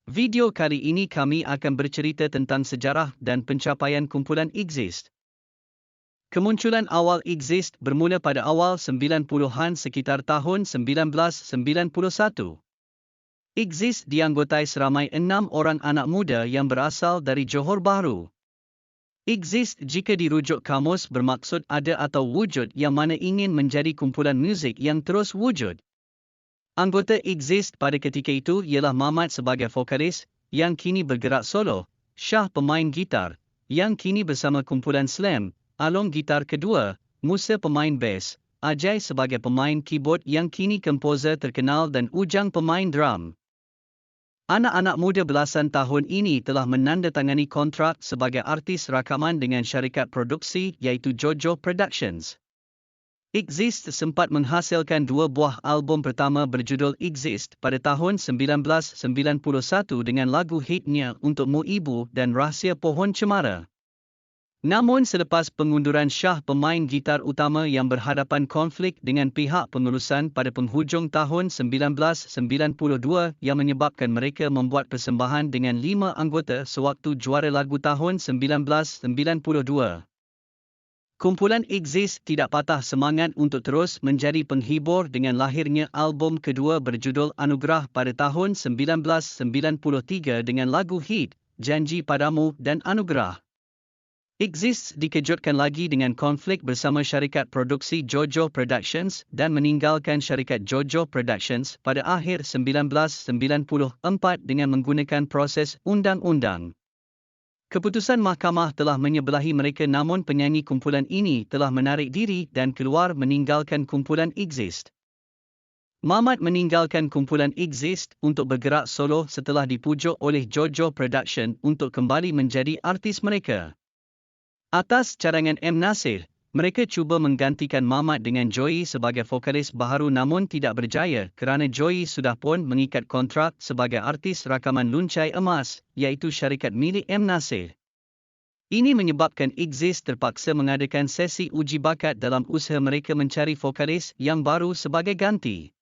Video kali ini kami akan bercerita tentang sejarah dan pencapaian kumpulan Exist. Kemunculan awal Exist bermula pada awal 90-an sekitar tahun 1991. Exist dianggotai seramai 6 orang anak muda yang berasal dari Johor Bahru. Exist jika dirujuk kamus bermaksud ada atau wujud yang mana ingin menjadi kumpulan muzik yang terus wujud. Anggota Exist pada ketika itu ialah Mamat sebagai vokalis, yang kini bergerak solo, Shah pemain gitar, yang kini bersama kumpulan Slam, Along gitar kedua, Musa pemain bass, Ajay sebagai pemain keyboard yang kini komposer terkenal dan Ujang pemain drum. Anak-anak muda belasan tahun ini telah menandatangani kontrak sebagai artis rakaman dengan syarikat produksi iaitu Jojo Productions. Exist sempat menghasilkan 2 buah album pertama berjudul Exist pada tahun 1991 dengan lagu hitnya Untukmu Ibu dan Rahsia Pohon Cemara. Namun selepas pengunduran Shah pemain gitar utama yang berhadapan konflik dengan pihak pengurusan pada penghujung tahun 1992 yang menyebabkan mereka membuat persembahan dengan 5 anggota sewaktu juara lagu tahun 1992. Kumpulan Exist tidak patah semangat untuk terus menjadi penghibur dengan lahirnya album kedua berjudul Anugerah pada tahun 1993 dengan lagu hit Janji Padamu dan Anugerah. Exist dikejutkan lagi dengan konflik bersama syarikat produksi Jojo Productions dan meninggalkan syarikat Jojo Productions pada akhir 1994 dengan menggunakan proses undang-undang. Keputusan mahkamah telah menyebelahi mereka namun penyanyi kumpulan ini telah menarik diri dan keluar meninggalkan kumpulan Exist. Mamat meninggalkan kumpulan Exist untuk bergerak solo setelah dipujuk oleh Jojo Production untuk kembali menjadi artis mereka. Atas cadangan M. Nasir, mereka cuba menggantikan Mamat dengan Joey sebagai vokalis baharu namun tidak berjaya kerana Joey sudah pun mengikat kontrak sebagai artis rakaman Luncai Emas, iaitu syarikat milik M. Nasir. Ini menyebabkan Exist terpaksa mengadakan sesi uji bakat dalam usaha mereka mencari vokalis yang baru sebagai ganti.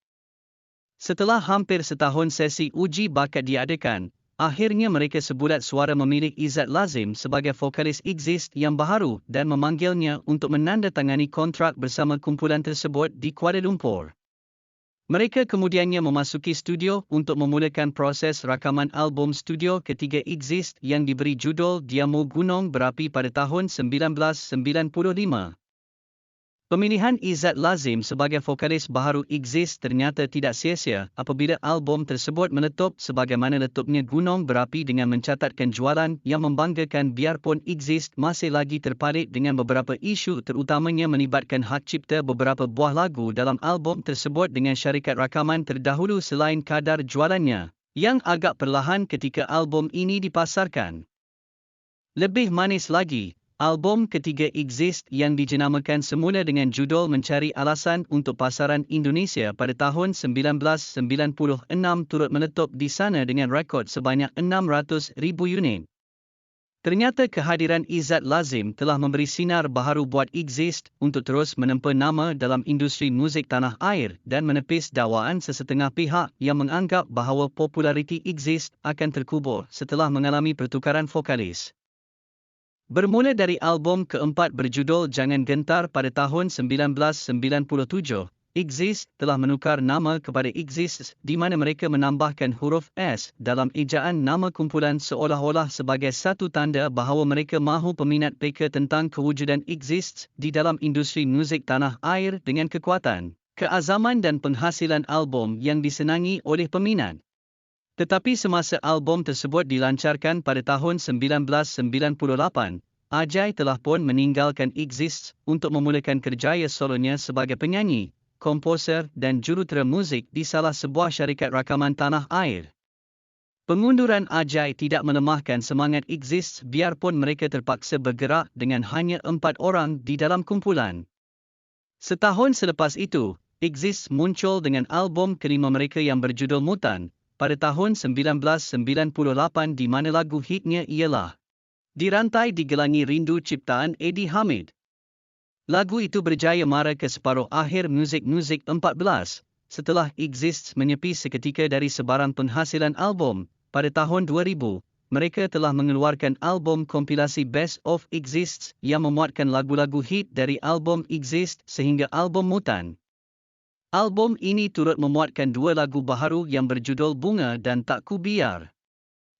Setelah hampir setahun sesi uji bakat diadakan, akhirnya mereka sebulat suara memilih Izzat Lazim sebagai vokalis Exist yang baharu dan memanggilnya untuk menandatangani kontrak bersama kumpulan tersebut di Kuala Lumpur. Mereka kemudiannya memasuki studio untuk memulakan proses rakaman album studio ketiga Exist yang diberi judul Diamu Gunung Berapi pada tahun 1995. Pemilihan Izzat Lazim sebagai vokalis baharu Exist ternyata tidak sia-sia apabila album tersebut meletup sebagaimana letupnya Gunung Berapi dengan mencatatkan jualan yang membanggakan biarpun Exist masih lagi terpalit dengan beberapa isu terutamanya melibatkan hak cipta beberapa buah lagu dalam album tersebut dengan syarikat rakaman terdahulu selain kadar jualannya, yang agak perlahan ketika album ini dipasarkan. Lebih manis lagi, album ketiga Exist yang dijenamakan semula dengan judul Mencari Alasan untuk Pasaran Indonesia pada tahun 1996 turut meletup di sana dengan rekod sebanyak 600,000 unit. Ternyata kehadiran Izzat Lazim telah memberi sinar baharu buat Exist untuk terus menempa nama dalam industri muzik tanah air dan menepis dakwaan sesetengah pihak yang menganggap bahawa populariti Exist akan terkubur setelah mengalami pertukaran vokalis. Bermula dari album keempat berjudul Jangan Gentar pada tahun 1997, Exist telah menukar nama kepada Exist di mana mereka menambahkan huruf S dalam ejaan nama kumpulan seolah-olah sebagai satu tanda bahawa mereka mahu peminat peka tentang kewujudan Exist di dalam industri muzik tanah air dengan kekuatan, keazaman dan penghasilan album yang disenangi oleh peminat. Tetapi semasa album tersebut dilancarkan pada tahun 1998, Ajay telah pun meninggalkan Exist untuk memulakan kerjaya solonya sebagai penyanyi, komposer dan jurutera muzik di salah sebuah syarikat rakaman tanah air. Pengunduran Ajay tidak melemahkan semangat Exist biarpun mereka terpaksa bergerak dengan hanya 4 orang di dalam kumpulan. Setahun selepas itu, Exist muncul dengan album kelima mereka yang berjudul Mutan pada tahun 1998 di mana lagu hitnya ialah Dirantai Digelangi Rindu ciptaan Eddie Hamid. Lagu itu berjaya mara ke separuh akhir muzik 14, setelah Exist menyepi seketika dari sebarang penghasilan album, pada tahun 2000, mereka telah mengeluarkan album kompilasi Best of Exists yang memuatkan lagu-lagu hit dari album Exist sehingga album Mutan. Album ini turut memuatkan dua lagu baharu yang berjudul Bunga dan Tak Ku Biar.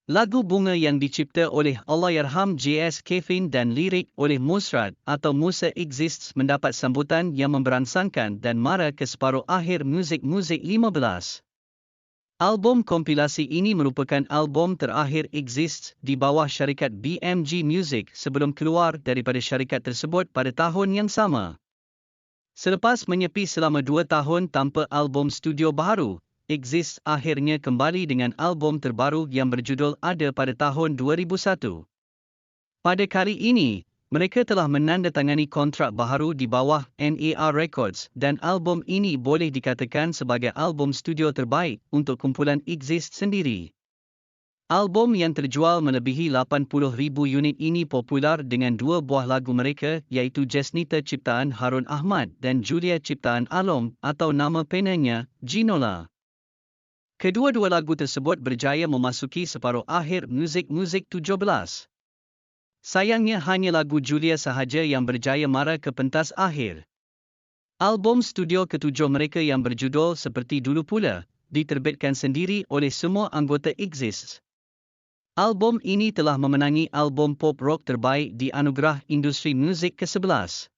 Lagu Bunga yang dicipta oleh Allahyarham J.S. Kevin dan lirik oleh Musrad atau Musa Exists mendapat sambutan yang memberangsangkan dan mara ke separuh akhir muzik 15. Album kompilasi ini merupakan album terakhir Exists di bawah syarikat BMG Music sebelum keluar daripada syarikat tersebut pada tahun yang sama. Selepas menyepi selama 2 tahun tanpa album studio baharu, Exists akhirnya kembali dengan album terbaru yang berjudul Ada pada tahun 2001. Pada kali ini, mereka telah menandatangani kontrak baharu di bawah NAR Records dan album ini boleh dikatakan sebagai album studio terbaik untuk kumpulan Exist sendiri. Album yang terjual melebihi 80,000 unit ini popular dengan dua buah lagu mereka iaitu Jasnita ciptaan Harun Ahmad dan Julia ciptaan Alom atau nama penanya, Ginola. Kedua-dua lagu tersebut berjaya memasuki separuh akhir muzik 17. Sayangnya hanya lagu Julia sahaja yang berjaya mara ke pentas akhir. Album studio ketujuh mereka yang berjudul Seperti Dulu Pula, diterbitkan sendiri oleh semua anggota Exist. Album ini telah memenangi album pop rock terbaik di anugerah industri muzik ke-11.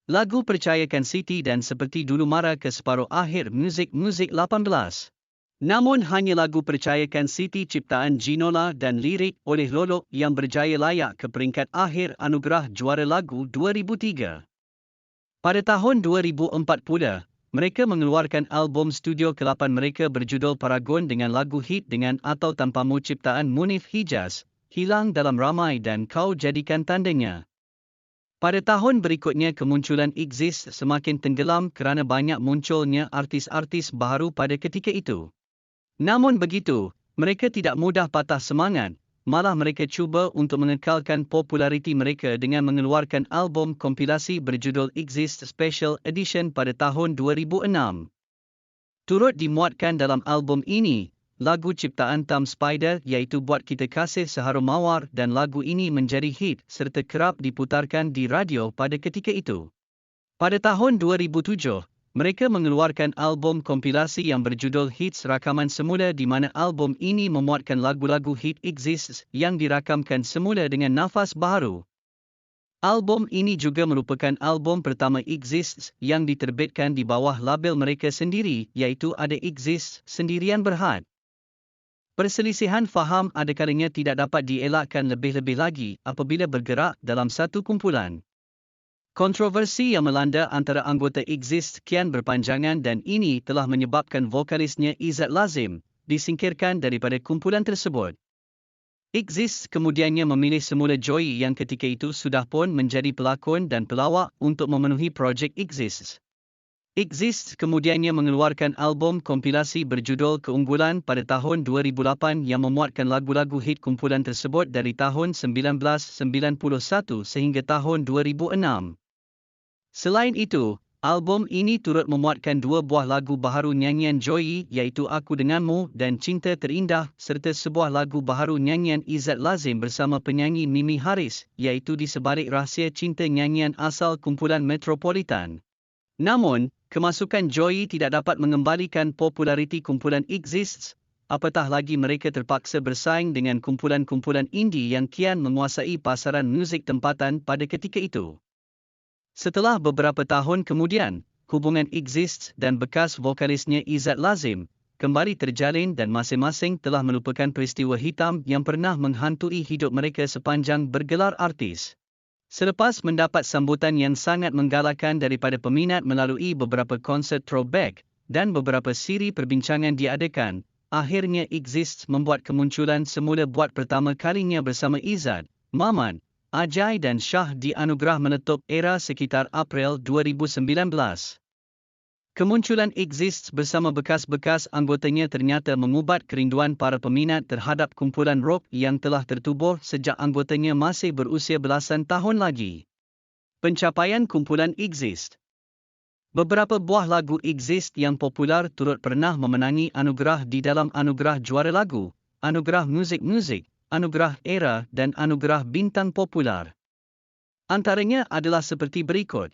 Lagu Percayakan Siti dan Seperti Dulu mara ke separuh akhir muzik 18. Namun hanya lagu Percayakan Siti ciptaan Ginola dan lirik oleh Lolo yang berjaya layak ke peringkat akhir anugerah juara lagu 2003. Pada tahun 2004 pula, mereka mengeluarkan album studio ke-8 mereka berjudul Paragon dengan lagu hit dengan atau tanpamu ciptaan Munif Hijaz, Hilang Dalam Ramai dan Kau Jadikan Tandanya. Pada tahun berikutnya kemunculan Exist semakin tenggelam kerana banyak munculnya artis-artis baharu pada ketika itu. Namun begitu, mereka tidak mudah patah semangat, malah mereka cuba untuk mengekalkan populariti mereka dengan mengeluarkan album kompilasi berjudul Exist Special Edition pada tahun 2006. Turut dimuatkan dalam album ini, lagu ciptaan Tam Spider iaitu Buat Kita Kasih Seharum Mawar dan lagu ini menjadi hit serta kerap diputarkan di radio pada ketika itu. Pada tahun 2007, mereka mengeluarkan album kompilasi yang berjudul Hits Rakaman Semula di mana album ini memuatkan lagu-lagu hit Exists yang dirakamkan semula dengan nafas baharu. Album ini juga merupakan album pertama Exists yang diterbitkan di bawah label mereka sendiri iaitu Ada Exists Sendirian Berhad. Perselisihan faham adakalanya tidak dapat dielakkan lebih-lebih lagi apabila bergerak dalam satu kumpulan. Kontroversi yang melanda antara anggota Exist kian berpanjangan dan ini telah menyebabkan vokalisnya Izzat Lazim disingkirkan daripada kumpulan tersebut. Exist kemudiannya memilih semula Joy yang ketika itu sudah pun menjadi pelakon dan pelawak untuk memenuhi projek Exist. Exist kemudiannya mengeluarkan album kompilasi berjudul Keunggulan pada tahun 2008 yang memuatkan lagu-lagu hit kumpulan tersebut dari tahun 1991 sehingga tahun 2006. Selain itu, album ini turut memuatkan dua buah lagu baharu nyanyian Joy iaitu Aku Denganmu dan Cinta Terindah serta sebuah lagu baharu nyanyian Izzat Lazim bersama penyanyi Mimi Haris iaitu Di Sebalik Rahsia Cinta nyanyian asal kumpulan Metropolitan. Namun, kemasukan Joy tidak dapat mengembalikan populariti kumpulan Exists, apatah lagi mereka terpaksa bersaing dengan kumpulan-kumpulan indie yang kian menguasai pasaran muzik tempatan pada ketika itu. Setelah beberapa tahun kemudian, hubungan Exists dan bekas vokalisnya Izzat Lazim kembali terjalin dan masing-masing telah melupakan peristiwa hitam yang pernah menghantui hidup mereka sepanjang bergelar artis. Selepas mendapat sambutan yang sangat menggalakkan daripada peminat melalui beberapa konsert throwback dan beberapa siri perbincangan diadakan, akhirnya Exists membuat kemunculan semula buat pertama kalinya bersama Izzat, Maman, Ajay dan Shah di anugerah menutup era sekitar April 2019. Kemunculan Exists bersama bekas-bekas anggotanya ternyata mengubat kerinduan para peminat terhadap kumpulan rock yang telah tertubuh sejak anggotanya masih berusia belasan tahun lagi. Pencapaian kumpulan Exist. Beberapa buah lagu Exist yang popular turut pernah memenangi anugerah di dalam anugerah juara lagu, Anugerah Muzik, Anugerah Era dan Anugerah Bintang Popular. Antaranya adalah seperti berikut.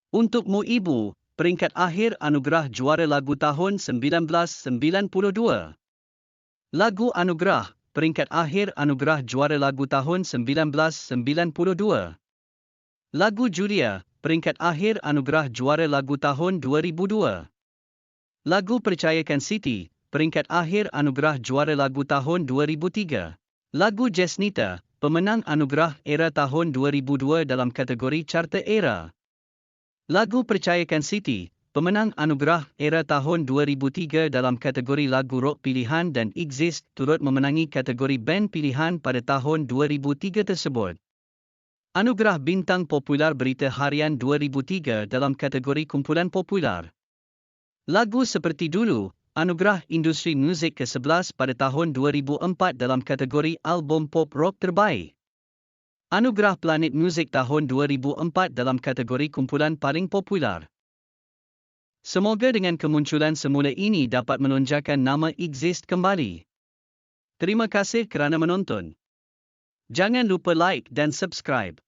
Untukmu Ibu, peringkat akhir Anugerah Juara Lagu Tahun 1992. Lagu Anugerah, peringkat akhir Anugerah Juara Lagu Tahun 1992. Lagu Julia, peringkat akhir Anugerah Juara Lagu Tahun 2002. Lagu Percayakan Siti, peringkat akhir Anugerah Juara Lagu Tahun 2003. Lagu Jesnita, pemenang Anugerah Era tahun 2002 dalam kategori Carta Era. Lagu Percayakan Siti, pemenang Anugerah Era tahun 2003 dalam kategori Lagu Rock Pilihan dan Exist turut memenangi kategori Band Pilihan pada tahun 2003 tersebut. Anugerah Bintang Popular Berita Harian 2003 dalam kategori Kumpulan Popular. Lagu Seperti Dulu, Anugerah Industri Muzik ke-11 pada tahun 2004 dalam kategori Album Pop Rock Terbaik. Anugerah Planet Muzik tahun 2004 dalam kategori Kumpulan Paling Popular. Semoga dengan kemunculan semula ini dapat menonjolkan nama Exist kembali. Terima kasih kerana menonton. Jangan lupa like dan subscribe.